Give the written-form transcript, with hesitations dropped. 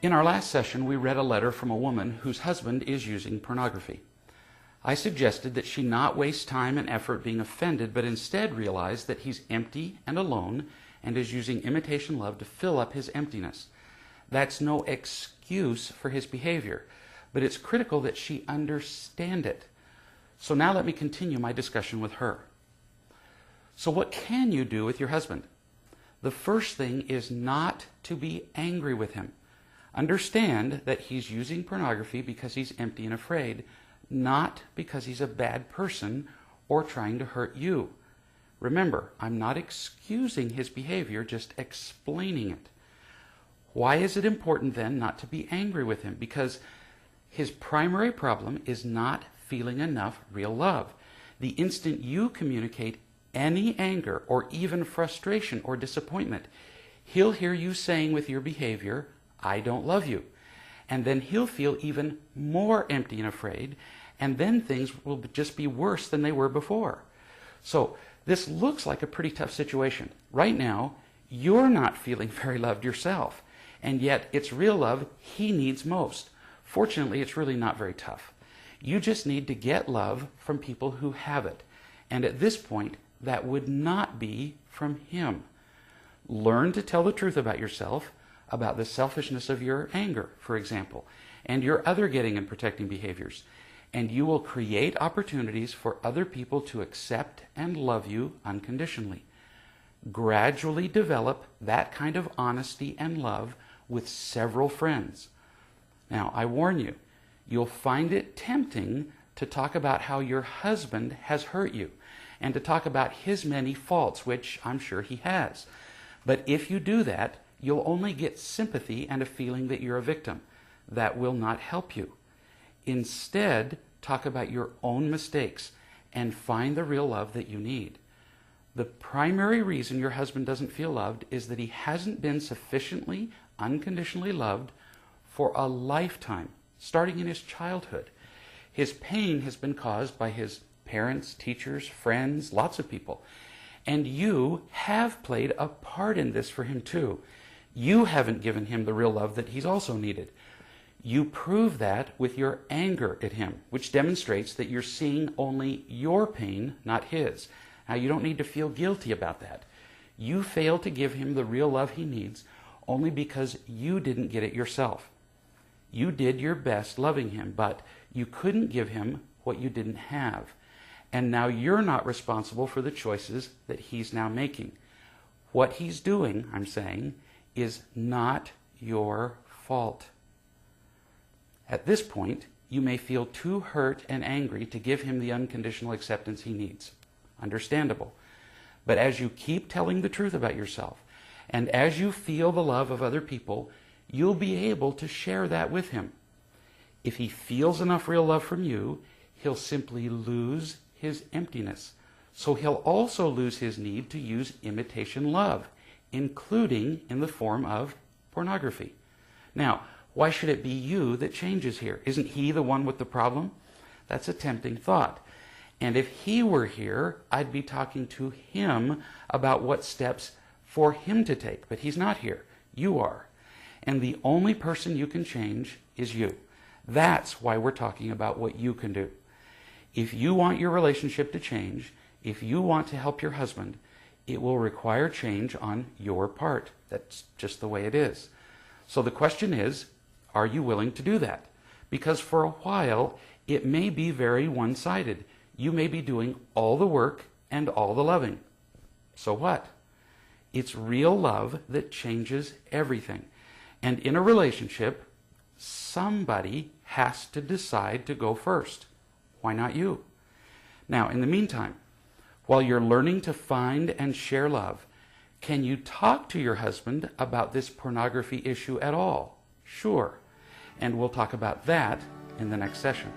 In our last session, we read a letter from a woman whose husband is using pornography. I suggested that she not waste time and effort being offended, but instead realize that he's empty and alone and is using imitation love to fill up his emptiness. That's no excuse for his behavior, but it's critical that she understand it. So now let me continue my discussion with her. So what can you do with your husband? The first thing is not to be angry with him. Understand that he's using pornography because he's empty and afraid, not because he's a bad person or trying to hurt you. Remember, I'm not excusing his behavior, just explaining it. Why is it important then not to be angry with him? Because his primary problem is not feeling enough real love. The instant you communicate any anger or even frustration or disappointment, he'll hear you saying with your behavior, "I don't love you." And then he'll feel even more empty and afraid, and then things will just be worse than they were before. So this looks like a pretty tough situation. Right now, you're not feeling very loved yourself, and yet it's real love he needs most. Fortunately, it's really not very tough. You just need to get love from people who have it. And at this point, that would not be from him. Learn to tell the truth about yourself, about the selfishness of your anger, for example, and your other getting and protecting behaviors. And you will create opportunities for other people to accept and love you unconditionally. Gradually develop that kind of honesty and love with several friends. Now, I warn you, you'll find it tempting to talk about how your husband has hurt you and to talk about his many faults, which I'm sure he has. But if you do that, you'll only get sympathy and a feeling that you're a victim. That will not help you. Instead, talk about your own mistakes and find the real love that you need. The primary reason your husband doesn't feel loved is that he hasn't been sufficiently unconditionally loved for a lifetime, starting in his childhood. His pain has been caused by his parents, teachers, friends, lots of people. And you have played a part in this for him too. You haven't given him the real love that he's also needed. You prove that with your anger at him, which demonstrates that you're seeing only your pain, not his. Now, you don't need to feel guilty about that. You failed to give him the real love he needs only because you didn't get it yourself. You did your best loving him, but you couldn't give him what you didn't have. And now you're not responsible for the choices that he's now making. What he's doing, I'm saying, is not your fault. At this point, you may feel too hurt and angry to give him the unconditional acceptance he needs. Understandable. But as you keep telling the truth about yourself, and as you feel the love of other people, you'll be able to share that with him. If he feels enough real love from you, he'll simply lose his emptiness. So he'll also lose his need to use imitation love, including in the form of pornography. Now, why should it be you that changes here? Isn't he the one with the problem? That's a tempting thought. And if he were here, I'd be talking to him about what steps for him to take. But he's not here. You are. And the only person you can change is you. That's why we're talking about what you can do. If you want your relationship to change, if you want to help your husband, it will require change on your part. That's just the way it is. So the question is, are you willing to do that? Because for a while, it may be very one-sided. You may be doing all the work and all the loving. So what? It's real love that changes everything. And in a relationship, somebody has to decide to go first. Why not you? Now, in the meantime, while you're learning to find and share love, can you talk to your husband about this pornography issue at all? Sure. And we'll talk about that in the next session.